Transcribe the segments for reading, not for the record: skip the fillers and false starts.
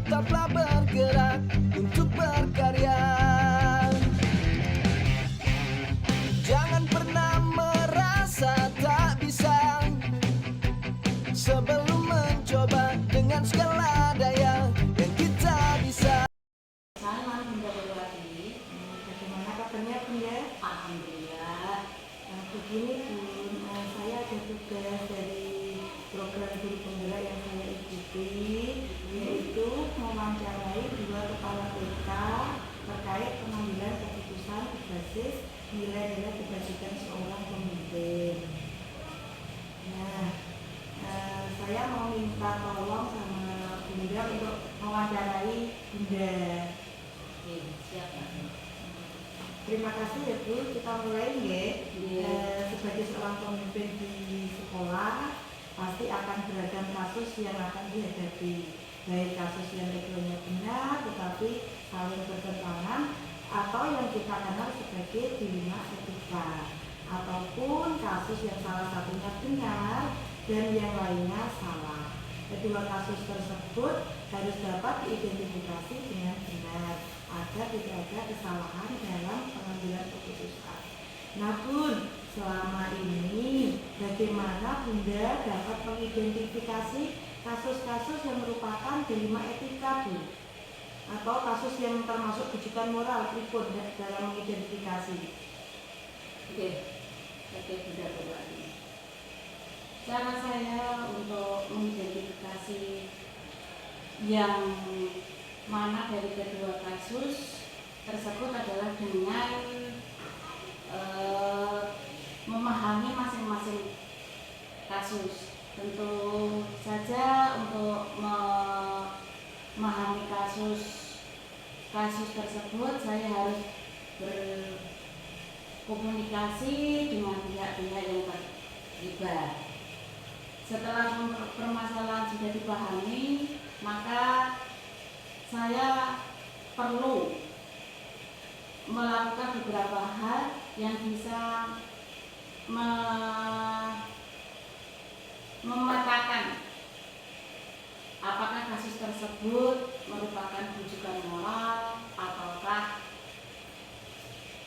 tetaplah bergerak untuk berkarya. Jangan pernah merasa tak bisa sebelum mencoba dengan segala daya yang kita bisa. Salam Bunda Berwati. Bagaimana kabarnya Bunda? Alhamdulillah. Begini Bun, saya ada tugas dari program guru penggerak yang saya ikuti, yaitu mewawancarai 2 kepala TK terkait pengambilan keputusan berbasis nilai-nilai kebajikan seorang pemimpin. Nah, saya mau minta tolong sama Bunda untuk mewawancarai Bunda. Oke, siap. Terima kasih ya Bu, kita mulai ya. Sebagai seorang pemimpin di sekolah, pasti akan beragam kasus yang akan dihadapi, baik kasus yang legalnya benar tetapi saling bertentangan, atau yang kita kenal sebagai dilema etika, ataupun kasus yang salah satunya benar dan yang lainnya salah. Kedua kasus tersebut harus dapat diidentifikasi dengan benar agar tidak ada kesalahan dalam pengambilan keputusan. Nah Bun, selama ini bagaimana Bunda dapat mengidentifikasi kasus-kasus yang merupakan dilema etika Bu? Atau kasus yang termasuk bujukan moral pripun dalam mengidentifikasi? Oke, Bunda Berwati. Cara saya untuk mengidentifikasi yang mana dari kedua kasus tersebut adalah dengan memahami masing-masing kasus. Tentu saja untuk memahami kasus tersebut saya harus berkomunikasi dengan pihak-pihak yang terlibat. Setelah permasalahan sudah dipahami, maka saya perlu melakukan beberapa hal yang bisa memetakan apakah kasus tersebut merupakan rujukan moral ataukah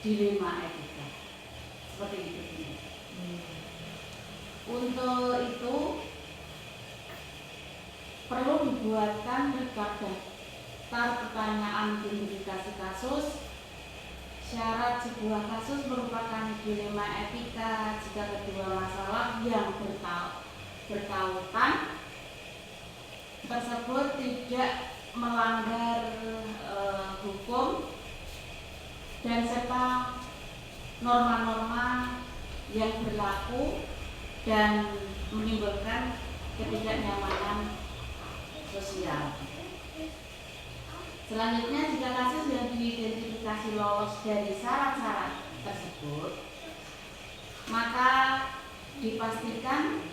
dilema etika. Seperti itu. Untuk itu perlu dibuatkan daftar pertanyaan identifikasi kasus. Syarat sebuah kasus merupakan dilema etika jika kedua masalah yang berkaitan tersebut tidak melanggar hukum dan serta norma-norma yang berlaku dan menimbulkan ketidaknyamanan sosial. Selanjutnya, jika kasus yang diidentifikasi lolos dari syarat-syarat tersebut, maka dipastikan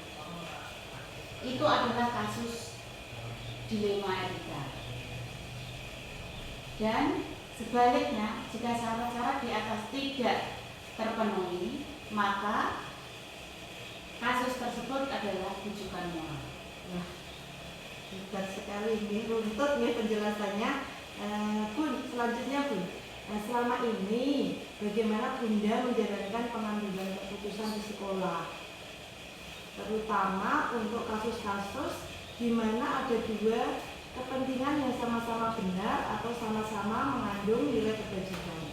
itu adalah kasus dilema etika. Dan sebaliknya, jika syarat-syarat di atas tidak terpenuhi, maka kasus tersebut adalah rujukan moral. Wah, hebat sekali ini, runtut ya penjelasannya. Bun, selanjutnya Bun, selama ini bagaimana Bunda menjalankan pengambilan keputusan di sekolah, terutama untuk kasus-kasus di mana ada dua kepentingan yang sama-sama benar atau sama-sama mengandung nilai kebajikan?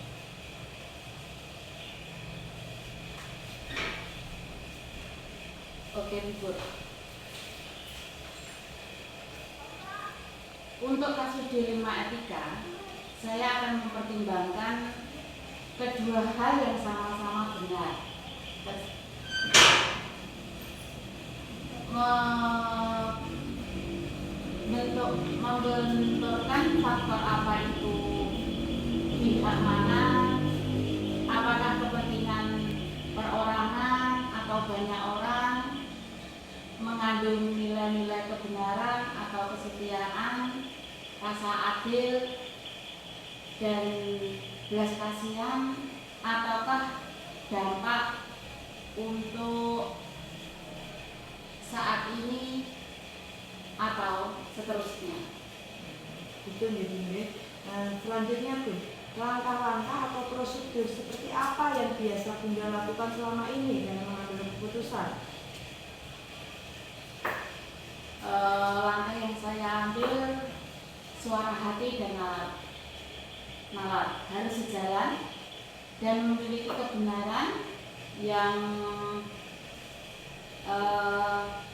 Oke, Bu. Untuk kasus dilema etika, saya akan mempertimbangkan kedua hal yang sama-sama benar. Membenturkan faktor apa itu pihak mana, apakah kepentingan perorangan atau banyak orang, mengandung nilai-nilai kebenaran atau kesetiaan, rasa adil dan belas kasihan, ataukah dampak untuk saat ini atau seterusnya. Itu nggih. Selanjutnya Bun, langkah-langkah atau prosedur seperti apa yang biasa Bunda lakukan selama ini dalam mengambil keputusan? Langkah yang saya ambil, suara hati dan nalar harus sejalan dan memiliki kebenaran yang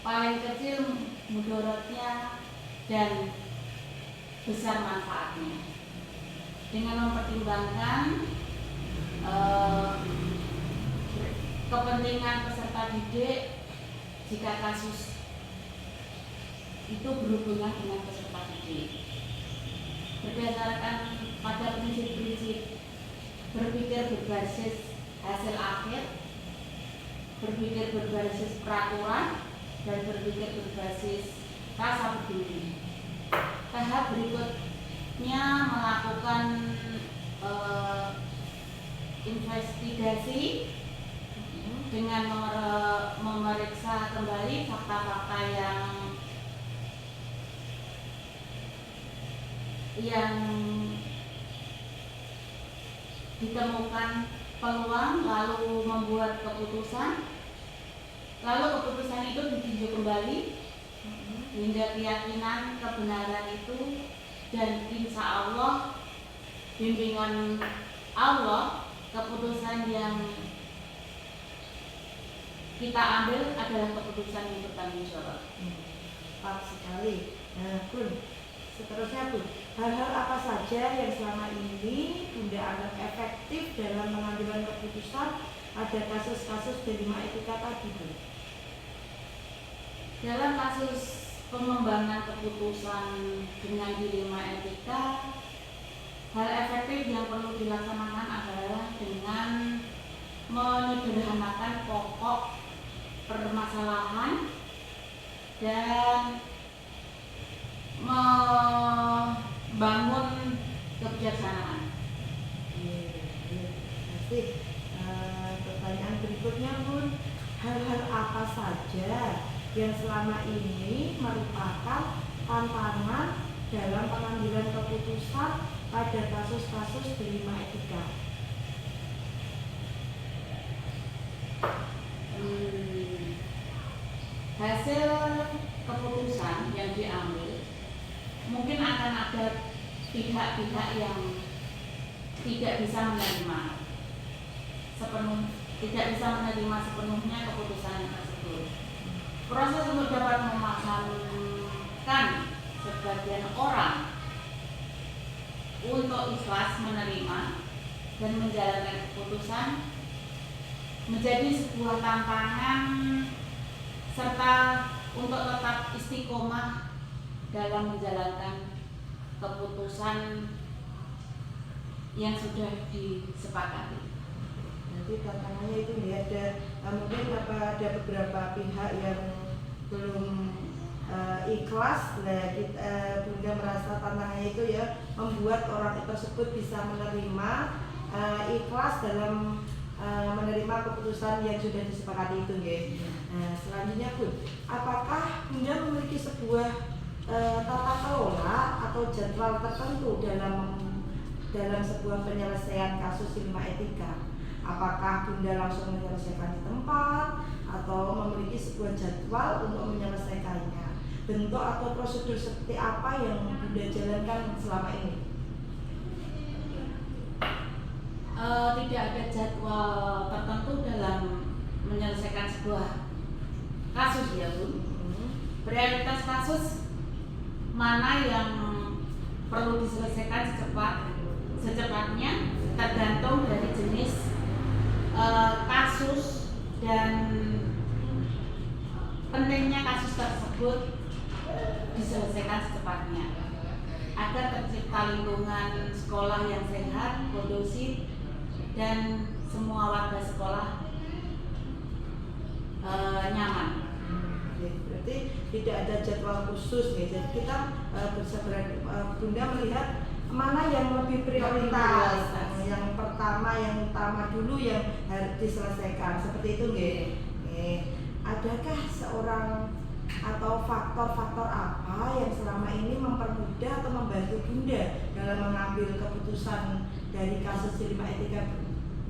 paling kecil mudaratnya dan besar manfaatnya, dengan mempertimbangkan kepentingan peserta didik jika kasus itu berhubungan dengan peserta didik, berdasarkan pada prinsip-prinsip berpikir berbasis hasil akhir, berpikir berbasis peraturan, dan berpikir berbasis rasa peduli. Tahap berikutnya melakukan investigasi dengan memeriksa kembali fakta-fakta yang ditemukan peluang, lalu membuat keputusan, lalu keputusan itu ditinjau kembali hingga keyakinan kebenaran itu, dan insya Allah bimbingan Allah keputusan yang kita ambil adalah keputusan yang bertanggung jawab. Tepat sekali. Bun, seterusnya Bun, hal-hal apa saja yang selama ini Bunda anggap efektif dalam mengambil keputusan? Ada kasus-kasus dari etika tadi Bun. Dalam kasus pengembangan keputusan dengan dilema etika, hal efektif yang perlu dilaksanakan adalah dengan menyederhanakan pokok permasalahan dan membangun kebijaksanaan. Masih pertanyaan berikutnya Bun, hal-hal apa saja yang selama ini merupakan tantangan dalam pengambilan keputusan pada kasus-kasus dilema etika? Hasil keputusan yang diambil mungkin akan ada pihak-pihak yang tidak bisa menerima sepenuhnya keputusan tersebut. Proses untuk dapat memahamkan sebagian orang untuk ikhlas menerima dan menjalankan keputusan menjadi sebuah tantangan, serta untuk tetap istiqomah dalam menjalankan keputusan yang sudah disepakati. Nanti tantangannya itu mungkin ada beberapa pihak yang belum ikhlas. Bunda merasa tantangannya itu ya membuat orang tersebut bisa menerima, ikhlas dalam menerima keputusan yang sudah disepakati itu ya. Selanjutnya Bun, apakah Bunda memiliki sebuah tata kelola atau jadwal tertentu dalam sebuah penyelesaian kasus dilema etika? Apakah Bunda langsung menyelesaikan di tempat atau memiliki sebuah jadwal untuk menyelesaikannya? Bentuk atau prosedur seperti apa yang Bunda jalankan selama ini? Tidak ada jadwal tertentu dalam menyelesaikan sebuah kasus ya Bun. Prioritas kasus mana yang perlu diselesaikan secepatnya tergantung dari jenis kasus dan pentingnya kasus tersebut diselesaikan secepatnya agar tercipta lingkungan sekolah yang sehat, kondusif, dan semua warga sekolah nyaman. Berarti tidak ada jadwal khusus ya. Jadi kita Bunda melihat mana yang lebih prioritas. Yang pertama, yang utama dulu yang harus diselesaikan. Seperti itu nggih. Adakah seorang atau faktor-faktor apa yang selama ini mempermudah atau membantu Bunda dalam mengambil keputusan dari kasus dilema etika?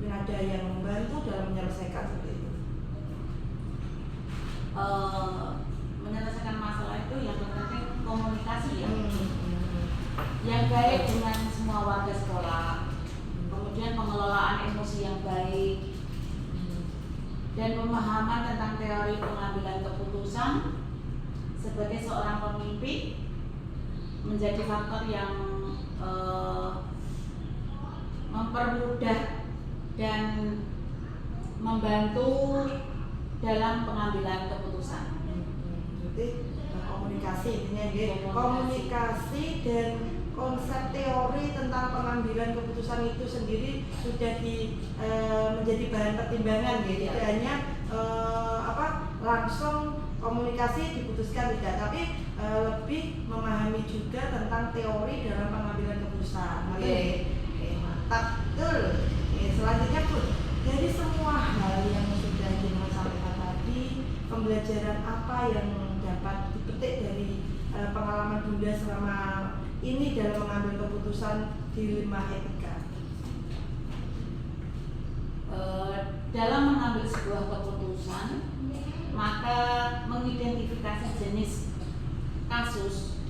Ada yang membantu dalam menyelesaikan seperti itu? Menyelesaikan masalah itu yang penting komunikasi ya, yang baik dengan semua warga sekolah, kemudian pengelolaan emosi yang baik, dan pemahaman tentang teori pengambilan keputusan sebagai seorang pemimpin menjadi faktor yang mempermudah dan membantu dalam pengambilan keputusan. Jadi komunikasi intinya ya. Komunikasi dan konsep teori tentang pengambilan keputusan itu sendiri sudah menjadi bahan pertimbangan ya. Tidak hanya langsung komunikasi diputuskan tidak, tapi lebih memahami juga tentang teori dalam pengambilan keputusan. Mantap, betul. Selanjutnya Bun, dari semua hal yang sudah Jenderal sampaikan tadi, pembelajaran apa yang dapat dipetik dari pengalaman Bunda selama ini dalam mengambil keputusan dilema etika? Dalam mengambil sebuah keputusan, maka mengidentifikasi jenis kasus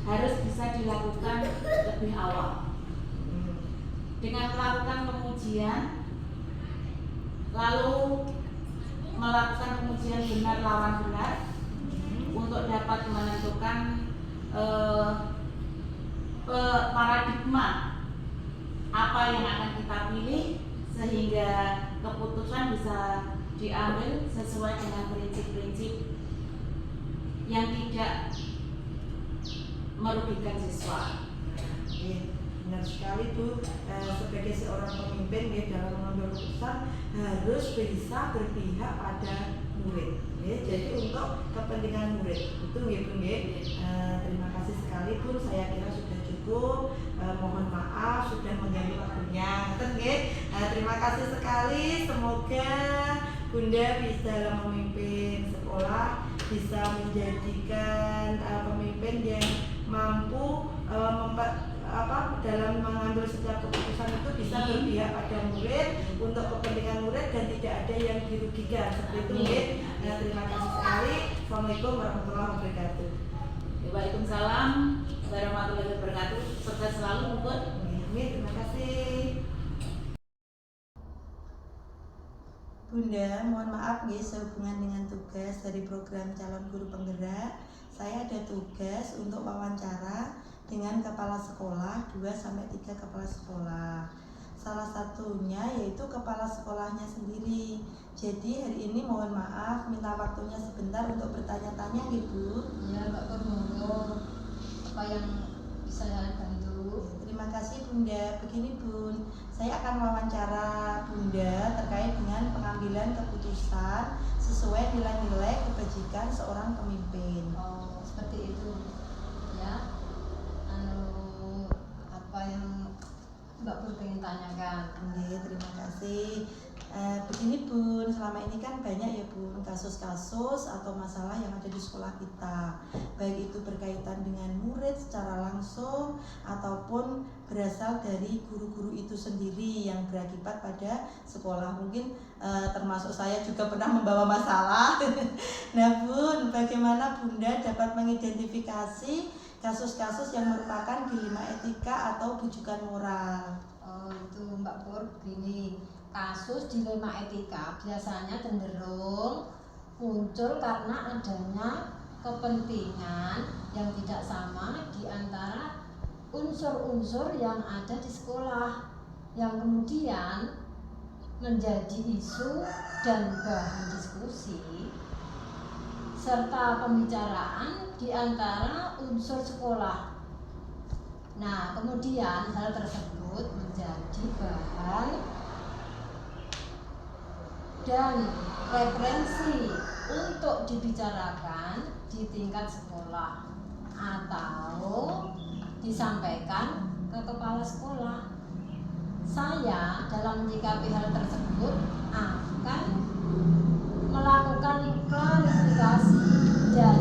harus bisa dilakukan lebih awal. Dengan melakukan pengujian, lalu melakukan pengujian benar lawan benar untuk dapat menentukan paradigma apa yang akan kita pilih sehingga keputusan bisa diambil sesuai dengan prinsip-prinsip yang tidak merugikan siswa. Benar sekali Bu, sebagai seorang pemimpin ya, dalam mengambil keputusan harus bisa berpihak pada murid ya. Jadi untuk kepentingan murid itu ya Bu ya. Terima kasih sekali Bu, saya kira sudah cukup. Mohon maaf sudah mengganggu waktunya. Terima kasih sekali, semoga Bunda bisa dalam memimpin sekolah bisa menjadikan pemimpin yang mampu dalam mengambil setiap keputusan itu bisa berpihak pada murid untuk kepentingan murid dan tidak ada yang dirugikan seperti itu murid. Terima kasih sekali. Assalamualaikum warahmatullahi wabarakatuh. Waalaikumsalam warahmatullahi wabarakatuh. Sukses selalu Bu. Amin. Terima kasih. Bunda, mohon maaf ya, sehubungan dengan tugas dari program calon guru penggerak, saya ada tugas untuk wawancara dengan kepala sekolah, 2-3 kepala sekolah. Salah satunya yaitu kepala sekolahnya sendiri. Jadi hari ini mohon maaf, minta waktunya sebentar untuk bertanya-tanya Ibu. Ya Mbak Pur, monggo. Apa yang bisa saya bantu? Terima kasih Bunda. Begini Bun, saya akan wawancara Bunda terkait dengan pengambilan keputusan sesuai nilai-nilai kebajikan seorang pemimpin. Oh, seperti itu. Ya. Apa yang Mbak Pur ingin tanyakan? Oke, terima kasih. Begini Bun, selama ini kan banyak ya Bun kasus-kasus atau masalah yang ada di sekolah kita, baik itu berkaitan dengan murid secara langsung ataupun berasal dari guru-guru itu sendiri yang berakibat pada sekolah. Mungkin termasuk saya juga pernah membawa masalah. Nah Bun, bagaimana Bunda dapat mengidentifikasi kasus-kasus yang merupakan dilema etika atau bujukan moral? Oh, itu Mbak Pur, begini. Kasus dilema etika biasanya cenderung muncul karena adanya kepentingan yang tidak sama di antara unsur-unsur yang ada di sekolah, yang kemudian menjadi isu dan bahan diskusi serta pembicaraan di antara unsur sekolah. Nah, kemudian hal tersebut menjadi bahan dan referensi untuk dibicarakan di tingkat sekolah atau disampaikan ke kepala sekolah. Saya dalam menyikapi hal tersebut akan melakukan klarifikasi dan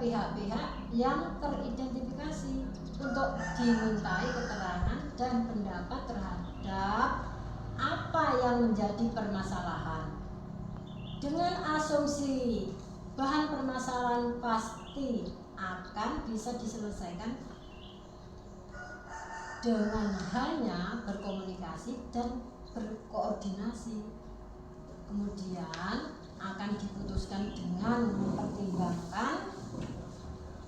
pihak-pihak yang teridentifikasi untuk dimintai keterangan dan pendapat terhadap apa yang menjadi permasalahan. Dengan asumsi bahan permasalahan pasti akan bisa diselesaikan dengan hanya berkomunikasi dan berkoordinasi. Kemudian akan diputuskan dengan mempertimbangkan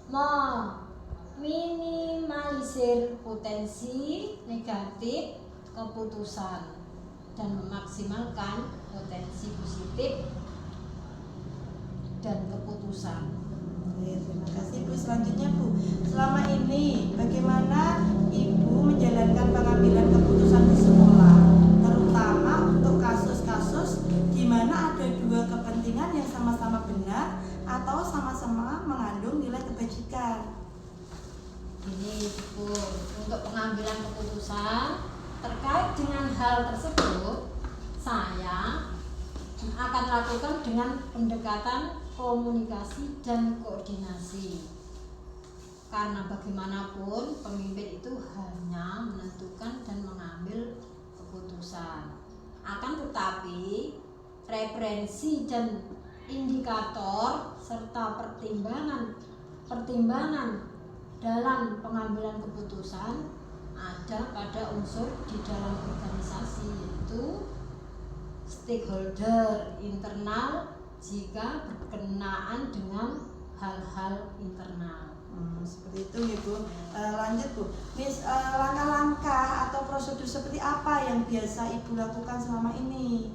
meminimalisir potensi negatif keputusan dan memaksimalkan potensi positif dan keputusan. Oke, terima kasih Bu. Selanjutnya Bu, selama ini bagaimana Ibu menjalankan pengambilan keputusan di sekolah, terutama untuk kasus-kasus di mana ada dua kepentingan yang sama-sama benar atau sama-sama mengandung nilai kebajikan? Ini Bu, untuk pengambilan keputusan terkait dengan hal tersebut, saya akan lakukan dengan pendekatan komunikasi dan koordinasi. Karena bagaimanapun pemimpin itu hanya menentukan dan mengambil keputusan. Akan tetapi referensi dan indikator serta pertimbangan dalam pengambilan keputusan ada pada unsur di dalam organisasi, yaitu stakeholder internal jika berkenaan dengan hal-hal internal. Seperti itu ya Bu. Lanjut Bu, langkah-langkah atau prosedur seperti apa yang biasa Ibu lakukan selama ini?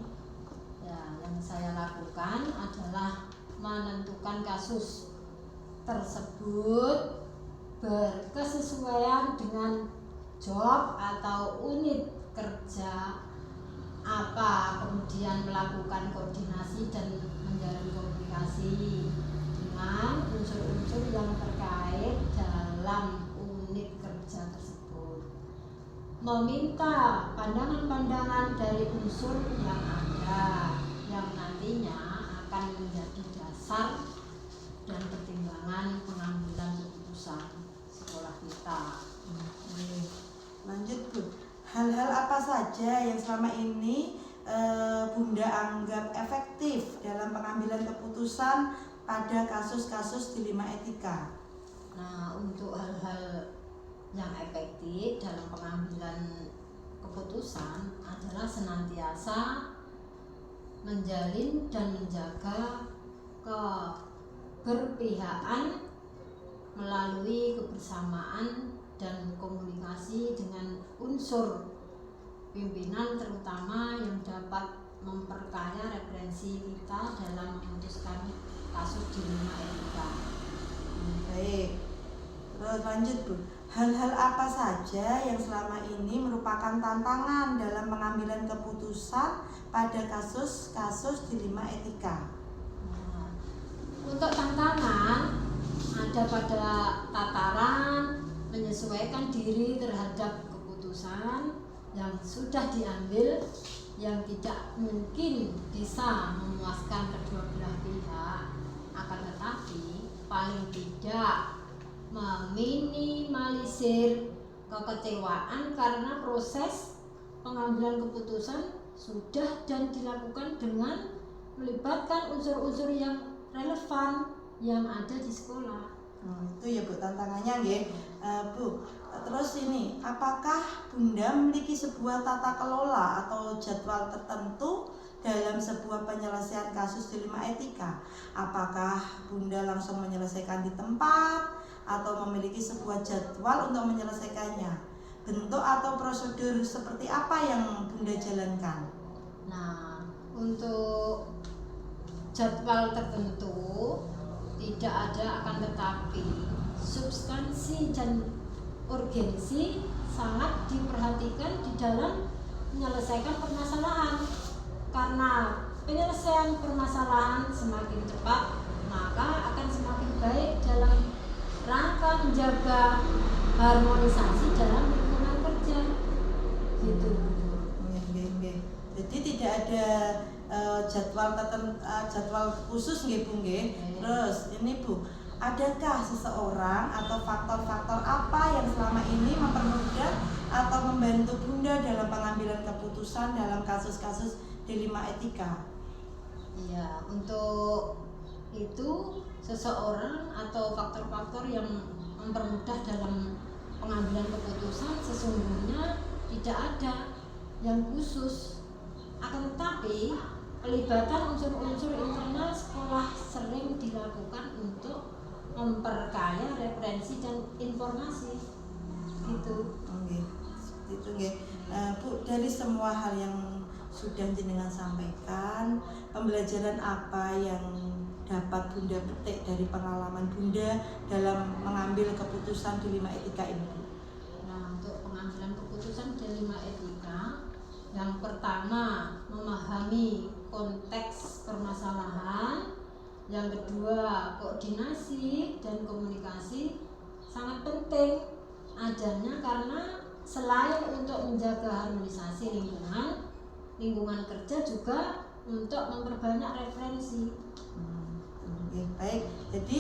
Ya, yang saya lakukan adalah menentukan kasus tersebut berkesesuaian dengan job atau unit kerja apa, kemudian melakukan koordinasi dan menjalin komunikasi dengan unsur-unsur yang terkait dalam unit kerja tersebut, meminta pandangan-pandangan dari unsur yang ada yang nantinya akan menjadi dasar dan pertimbangan pengambilan keputusan sekolah kita. Lanjut Bu, hal-hal apa saja yang selama ini Bunda anggap efektif dalam pengambilan keputusan pada kasus-kasus dilema etika? Nah, untuk hal-hal yang efektif dalam pengambilan keputusan adalah senantiasa menjalin dan menjaga keberpihakan melalui kebersamaan dan komunikasi dengan unsur pimpinan, terutama yang dapat memperkaya referensi kita dalam memutuskan kasus dilema etika. Baik, terus lanjut Bu, hal-hal apa saja yang selama ini merupakan tantangan dalam pengambilan keputusan pada kasus-kasus dilema etika? Nah, untuk tantangan ada pada tataran menyesuaikan diri terhadap keputusan yang sudah diambil yang tidak mungkin bisa memuaskan kedua belah pihak, akan tetapi paling tidak meminimalisir kekecewaan karena proses pengambilan keputusan sudah dan dilakukan dengan melibatkan unsur-unsur yang relevan yang ada di sekolah. Itu ya Bu tantangannya nggih. Bu, terus ini, apakah Bunda memiliki sebuah tata kelola atau jadwal tertentu dalam sebuah penyelesaian kasus dilema etika? Apakah Bunda langsung menyelesaikan di tempat atau memiliki sebuah jadwal untuk menyelesaikannya? Bentuk atau prosedur seperti apa yang Bunda jalankan? Nah, untuk jadwal tertentu tidak ada, akan tetapi substansi dan urgensi sangat diperhatikan di dalam menyelesaikan permasalahan. Karena penyelesaian permasalahan semakin cepat, maka akan semakin baik dalam rangka menjaga harmonisasi dalam lingkungan kerja. Gitu. Jadi tidak ada jadwal khusus nggih Bu nggih. Terus ini Bu, adakah seseorang atau faktor-faktor apa yang selama ini mempermudah atau membantu Bunda dalam pengambilan keputusan dalam kasus-kasus dilema etika? Ya, untuk itu seseorang atau faktor-faktor yang mempermudah dalam pengambilan keputusan sesungguhnya tidak ada yang khusus. Akan tetapi pelibatan unsur-unsur internal sekolah sering dilakukan untuk memperkaya referensi dan informasi. Gitu. Oke, itu nggih. Bu, dari semua hal yang sudah jenengan sampaikan, pembelajaran apa yang dapat Bunda petik dari pengalaman Bunda dalam mengambil keputusan dilema etika ini, Bu? Nah, untuk pengambilan keputusan dilema etika, yang pertama memahami konteks permasalahan, yang kedua koordinasi dan komunikasi sangat penting adanya karena selain untuk menjaga harmonisasi lingkungan kerja juga untuk memperbanyak referensi. Oke, baik. Jadi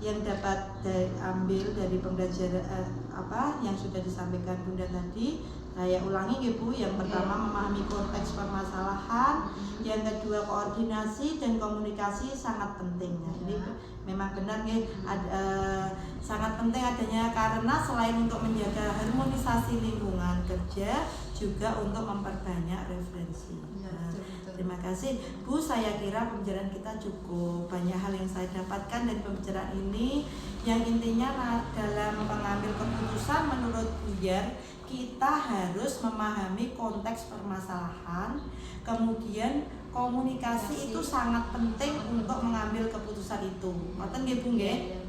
yang dapat diambil dari pembelajaran apa yang sudah disampaikan Bunda tadi, saya ulangi ya Bu. Yang pertama memahami konteks permasalahan, yang kedua koordinasi dan komunikasi sangat penting. Nah, ini memang benar ya, sangat penting adanya karena selain untuk menjaga harmonisasi lingkungan kerja juga untuk memperbanyak referensi. Terima kasih Bu, saya kira pembicaraan kita cukup banyak hal yang saya dapatkan dari pembicaraan ini. Yang intinya dalam mengambil keputusan menurut Buyer, kita harus memahami konteks permasalahan, kemudian komunikasi itu sangat penting untuk mengambil keputusan itu. Ngoten nggih Bu nggih?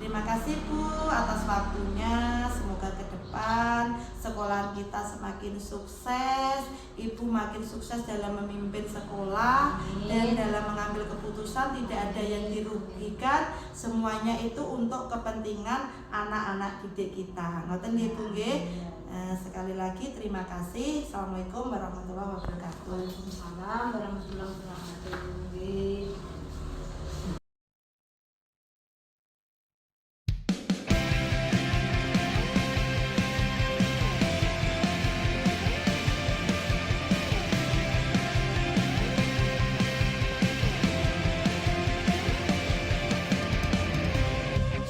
Terima kasih Bu atas waktunya. Semoga ke depan sekolah kita semakin sukses, Ibu makin sukses dalam memimpin sekolah. Amin. Dan dalam mengambil keputusan tidak ada yang dirugikan, semuanya itu untuk kepentingan anak-anak didik kita. Ngoten nggih Bu nggih? Sekali lagi terima kasih. Assalamualaikum warahmatullahi wabarakatuh. Waalaikumsalam warahmatullahi wabarakatuh.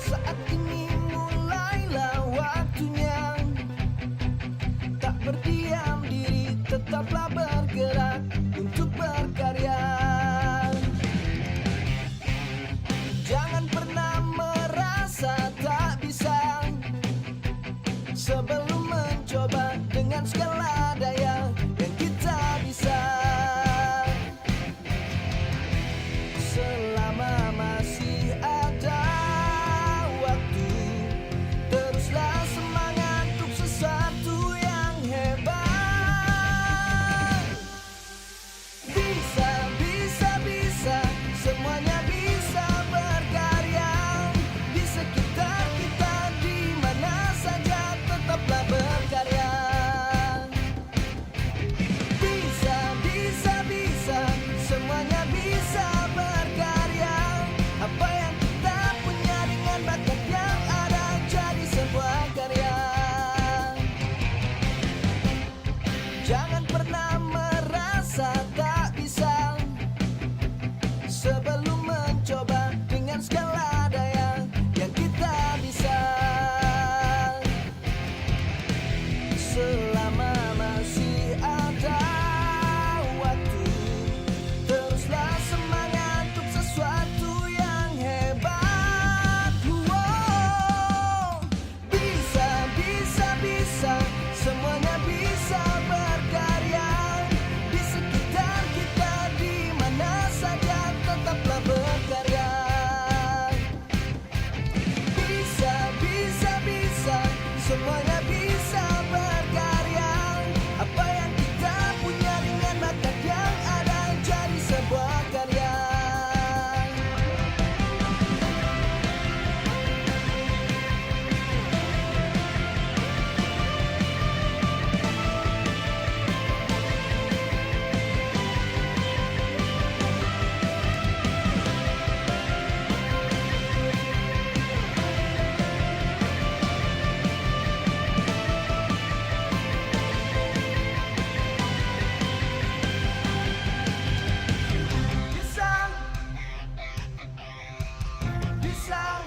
Saat ini mulailah waktunya, tak berdiam diri, tetaplah bergerak untuk berkarya. Jangan pernah merasa tak bisa sebelum mencoba dengan segala daya yang kita bisa. Selama masih ada waktu, teruslah semangat untuk sesuatu yang hebat. Bisa, bisa, bisa, semuanya bisa berkarya. Di sekitar kita, di mana saja, tetaplah berkarya. Bisa, bisa, bisa, semuanya bisa berkarya. Apa yang kita punya dengan bakat yang ada jadi sebuah karya. Jangan pernah merasa tak bisa sebelum mencoba dengan segala daya yang kita bisa. Selama masih ada waktu, teruslah semangat untuk sesuatu yang hebat. Wow. Bisa, bisa, bisa, semuanya bisa berkarya. Di sekitar kita, di mana saja, tetaplah berkarya. bisa